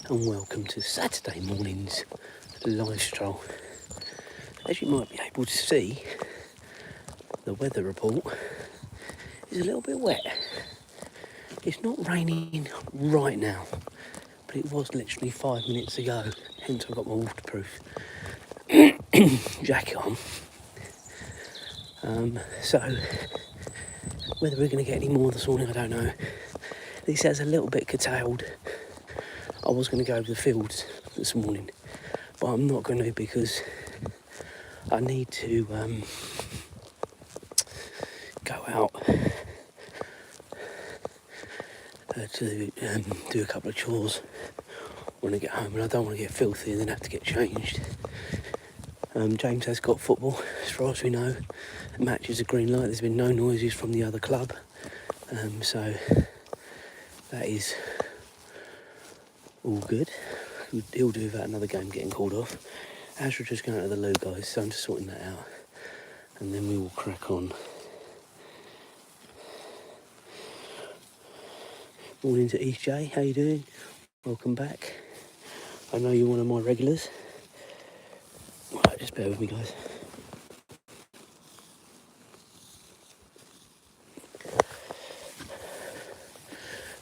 and welcome to Saturday morning's live stroll. As you might be able to see, the weather report is a little bit wet. It's not raining right now, but it was literally 5 minutes ago, hence I've got my waterproof jacket on. So whether we're going to get any more this morning, I don't know. This has a little bit curtailed. I was going to go over the fields this morning, but I'm not going to because I need to go out to do a couple of chores when I get home, and I don't want to get filthy and then have to get changed. James has got football, as far as we know. The match is a green light. There's been no noises from the other club, so that is all good. He'll do without another game getting called off. Azra just going to the loo, guys, so I'm just sorting that out, and then we will crack on. Morning to East J, how you doing? Welcome back. I know you're one of my regulars. Right, just bear with me, guys.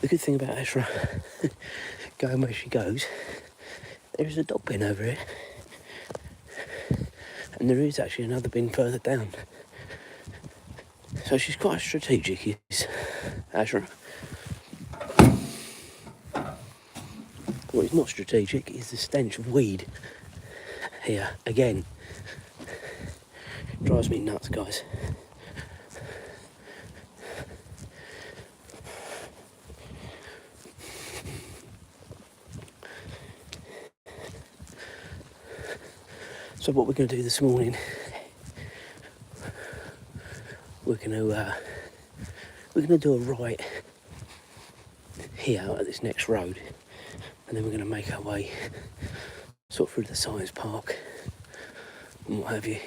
The good thing about Azra going where she goes, there is a dog bin over here, and there is actually another bin further down. So she's quite strategic, is Azra. What is not strategic is the stench of weed here again. Drives me nuts, guys. So what we're going to do this morning, we're going to do a right here at this next road, and then we're going to make our way sort of through the science park and what have you.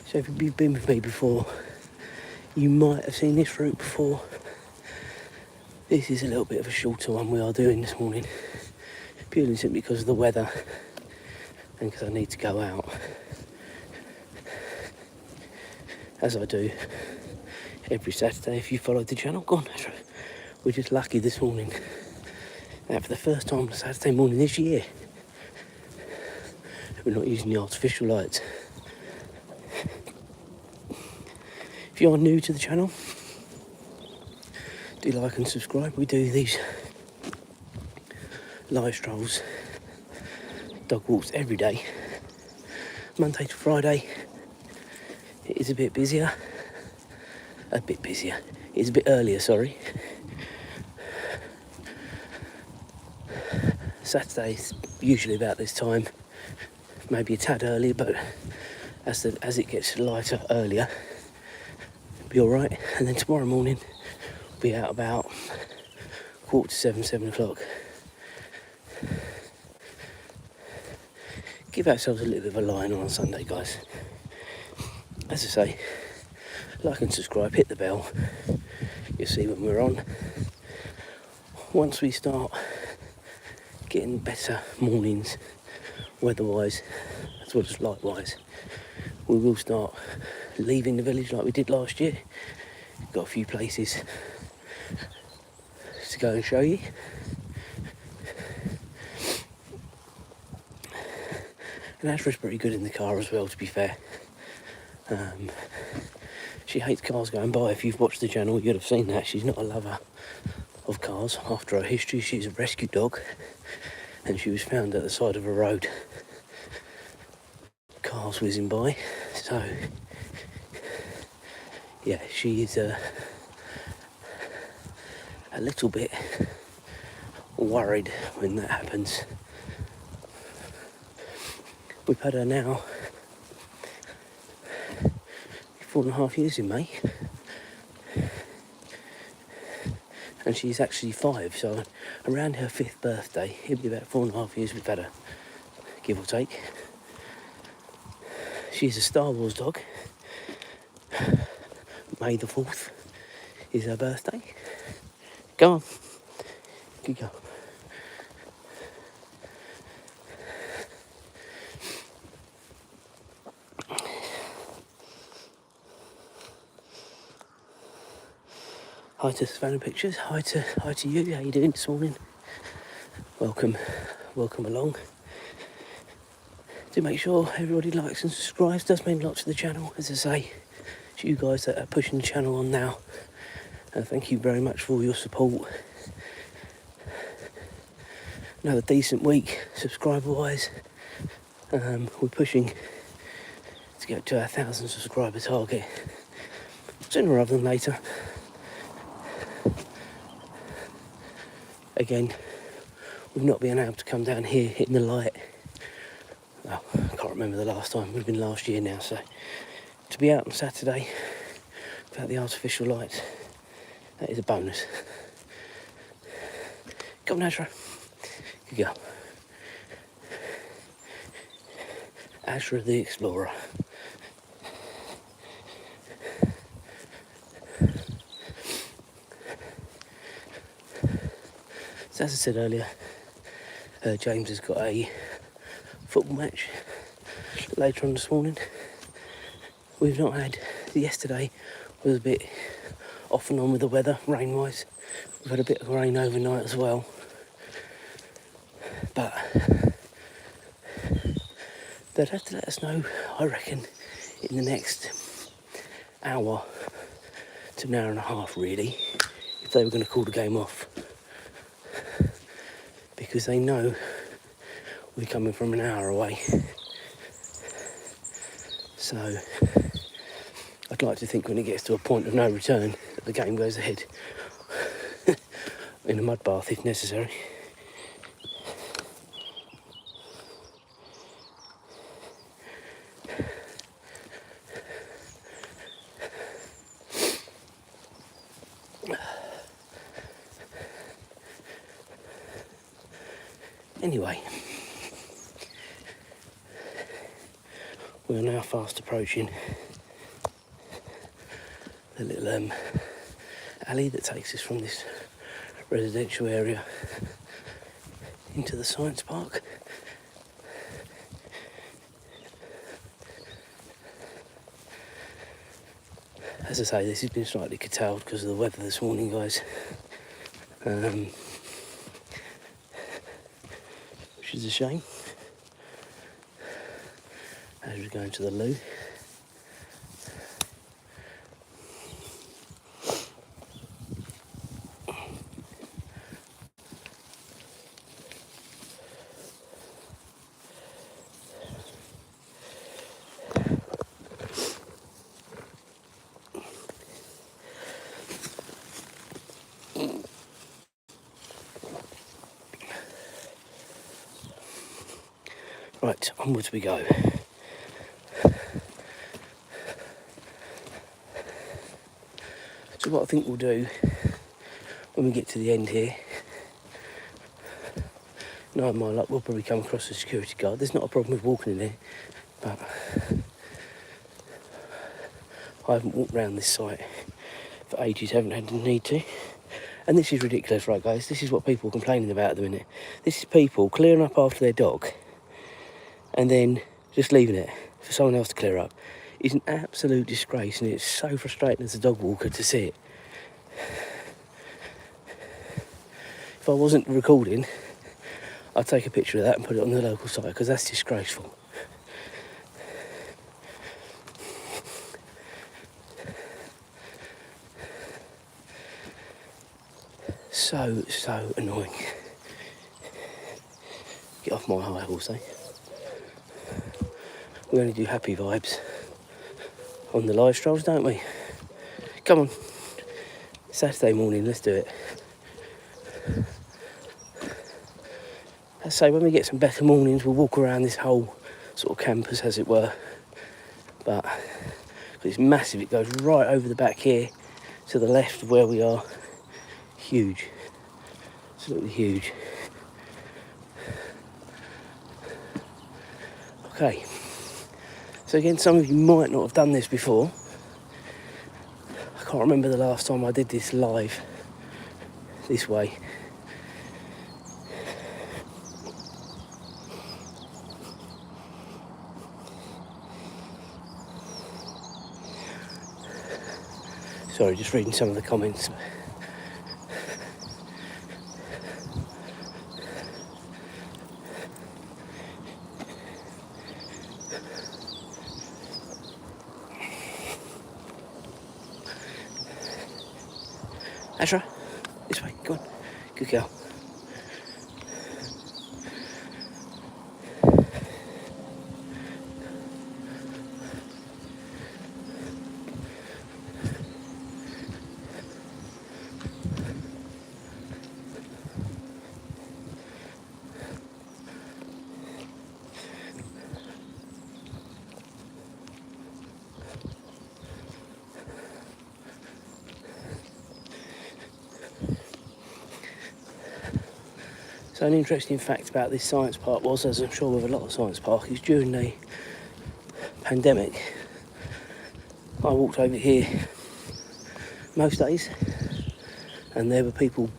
So if you've been with me before, you might have seen this route before. This is a little bit of a shorter one we are doing this morning, purely simply because of the weather and because I need to go out, as I do every Saturday. If you followed the channel, go on, Azra. We're just lucky this morning that for the first time on a Saturday morning this year, we're not using the artificial lights. If you are new to the channel, do like and subscribe. We do these live strolls, dog walks every day, Monday to Friday. It is a bit busier. It's a bit earlier, sorry. Saturday's usually about this time, maybe a tad earlier, but as it gets lighter earlier, be all right. And then tomorrow morning we'll be out about 6:45, 7 o'clock. Give ourselves a little bit of a line on Sunday, guys. As I say, like and subscribe, hit the bell. You'll see when we're on. Once we start getting better mornings, weather-wise, as well as light-wise, we will start leaving the village like we did last year. Got a few places to go and show you. And Azra's pretty good in the car as well, to be fair. She hates cars going by. If you've watched the channel, you'd have seen that. She's not a lover of cars. After her history, she's a rescue dog, and she was found at the side of a road, cars whizzing by. So yeah, she is a little bit worried when that happens. We've had her now 4.5 years in May. And she's actually 5, so around her 5th birthday, it'll be about 4.5 years we've had her, give or take. She's a Star Wars dog. May the 4th is her birthday. Go on, good girl. Hi to Savannah Pictures, hi to you, how you doing this morning? Welcome along. Do make sure everybody likes and subscribes, does mean a lot to the channel, as I say. To you guys that are pushing the channel on now, thank you very much for all your support. Another decent week, subscriber wise. We're pushing to get to our 1,000 subscriber target, sooner rather than later. Again, we've not been able to come down here in the light. Well, I can't remember the last time, it would have been last year now, so to be out on Saturday without the artificial lights, that is a bonus. Come on, Azra. Good girl. Azra the Explorer. So as I said earlier, James has got a football match later on this morning. We've not had, yesterday was a bit off and on with the weather, rain-wise. We've had a bit of rain overnight as well. But they'd have to let us know, I reckon, in the next hour to an hour and a half, really, if they were going to call the game off. Because they know we're coming from an hour away. So I'd like to think when it gets to a point of no return that the game goes ahead in a mud bath if necessary. Anyway, we are now fast approaching the little alley that takes us from this residential area into the science park. As I say, this has been slightly curtailed because of the weather this morning, guys. Which is a shame. As we're going to the loo. Right, onwards we go. So what I think we'll do when we get to the end here, knowing my luck, we'll probably come across a security guard. There's not a problem with walking in there, but I haven't walked around this site for ages, haven't had the need to. And this is ridiculous, right, guys? This is what people are complaining about at the minute. This is people clearing up after their dog and then just leaving it for someone else to clear up. It's an absolute disgrace, and it's so frustrating as a dog walker to see it. If I wasn't recording, I'd take a picture of that and put it on the local site, because that's disgraceful. So annoying. Get off my high horse, eh? We only do happy vibes on the live strolls, don't we? Come on. Saturday morning, let's do it. Let's say when we get some better mornings, we'll walk around this whole sort of campus, as it were. But It's massive. It goes right over the back here to the left of where we are. Huge. Absolutely huge. Okay. So again, some of you might not have done this before. I can't remember the last time I did this live this way. Sorry, just reading some of the comments. Azra, this way, go on. Good girl. So an interesting fact about this science park was, as I'm sure with a lot of science parks, is during the pandemic, I walked over here most days and there were people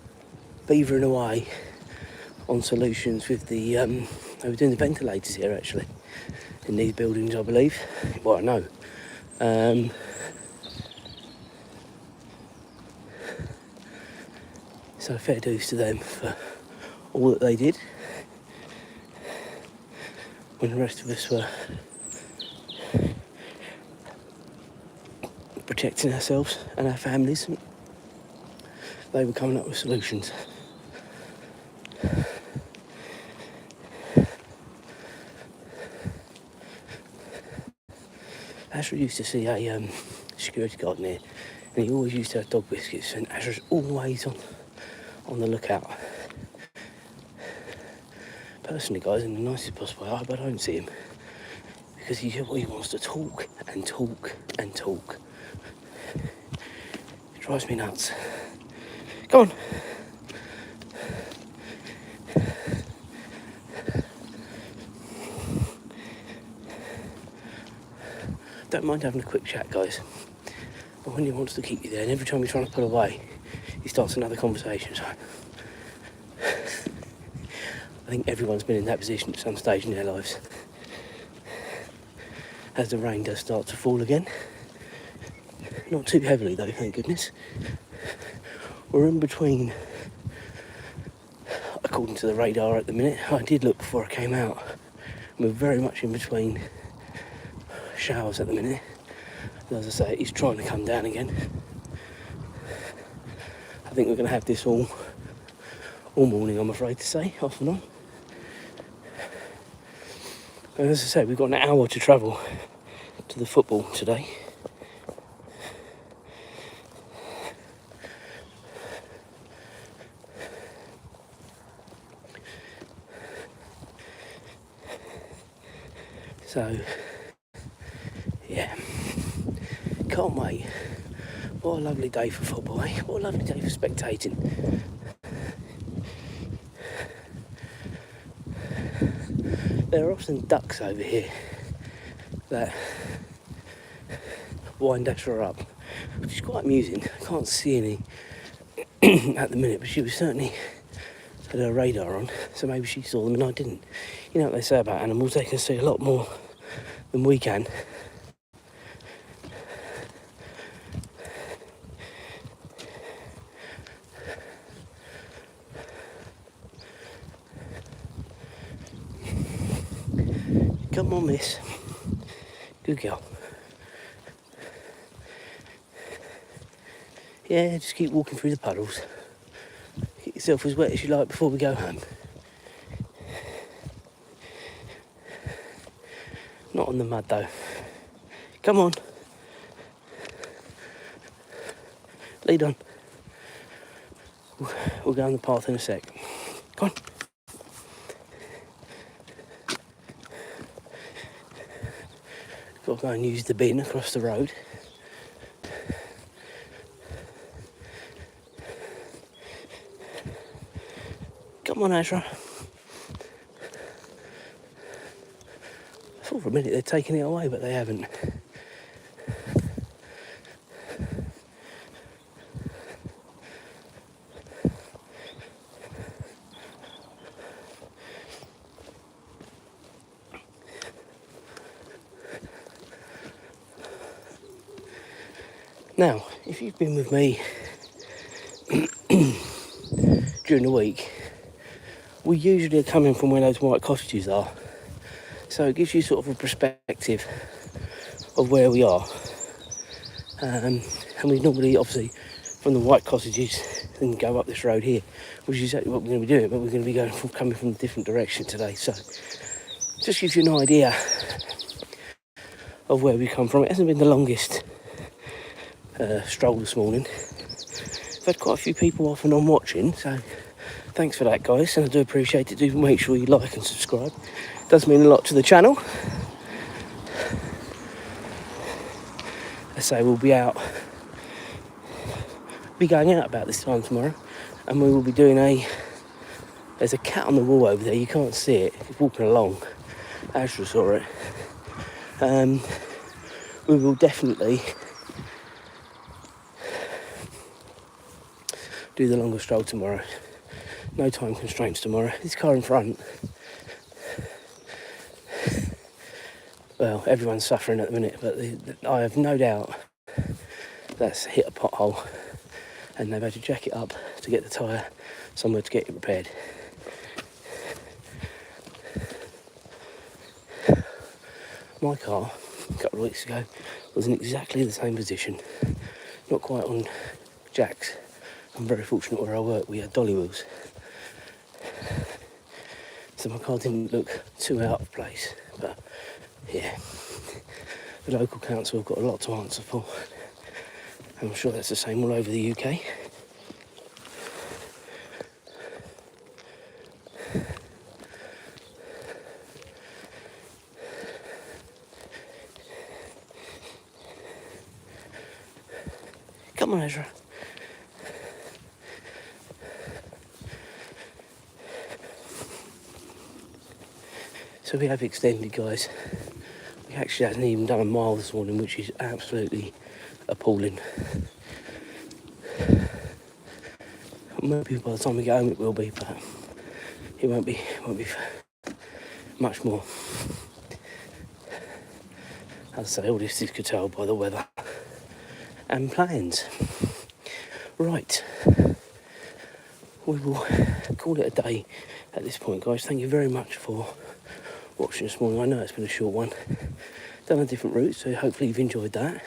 beavering away on solutions with the, they were doing the ventilators here actually, in these buildings I believe, well I know. So fair dues to them for all that they did when the rest of us were protecting ourselves and our families. They were coming up with solutions. Azra used to see a security guard in here, and he always used to have dog biscuits, and Azra's always on the lookout. Personally, guys, in the nicest possible way, I hope I don't see him, because he wants to talk and talk and talk. It drives me nuts. Come on. Don't mind having a quick chat, guys, but when he wants to keep you there, and every time you're trying to pull away, he starts another conversation. So I think everyone's been in that position at some stage in their lives. As the rain does start to fall again. Not too heavily though, thank goodness. We're in between, according to the radar at the minute. I did look before I came out. We're very much in between showers at the minute. As I say, it's trying to come down again. I think we're going to have this all morning, I'm afraid to say, off and on. And as I say, we've got an hour to travel to the football today. So, yeah, can't wait. What a lovely day for football, eh? What a lovely day for spectating. There are often ducks over here that wind Azra up, which is quite amusing. I can't see any at the minute, but she was certainly had her radar on, so maybe she saw them and I didn't. You know what they say about animals, they can see a lot more than we can. Come on, miss. Good girl. Yeah, just keep walking through the puddles. Get yourself as wet as you like before we go home. Not on the mud though. Come on. Lead on. We'll go on the path in a sec. Come on. Got to go and use the bin across the road. Come on, Azra. I thought for a minute they're taking it away, but they haven't. Now, if you've been with me during the week, we usually are coming from where those white cottages are. So it gives you sort of a perspective of where we are. And we normally, obviously, from the white cottages, then go up this road here, which is exactly what we're going to be doing, but we're going to be coming from a different direction today. So just gives you an idea of where we come from. It hasn't been the longest stroll this morning. I've had quite a few people off and on watching, so thanks for that, guys, and I do appreciate it. Do make sure you like and subscribe. It does mean a lot to the channel. I say we'll be going out about this time tomorrow, and we will be doing there's a cat on the wall over there, you can't see it, it's walking along. Azra saw it. We will definitely do the longer stroll tomorrow. No time constraints tomorrow. This car in front, well, everyone's suffering at the minute, but I have no doubt that's hit a pothole and they've had to jack it up to get the tyre somewhere to get it repaired. My car, a couple of weeks ago, was in exactly the same position. Not quite on jacks. I'm very fortunate where I work, we had dolly wheels. So my car didn't look too out of place, but yeah, the local council have got a lot to answer for. I'm sure that's the same all over the UK. Come on, Azra. So we have extended, guys. We actually hasn't even done a mile this morning, which is absolutely appalling. Maybe by the time we get home it will be, but it won't be much more. As I say, all this is curtailed by the weather and plans. Right, we will call it a day at this point, guys. Thank you very much for watching this morning. I know it's been a short one. Done a different route, so hopefully you've enjoyed that.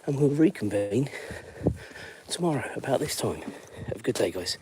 And we'll reconvene tomorrow about this time. Have a good day, guys.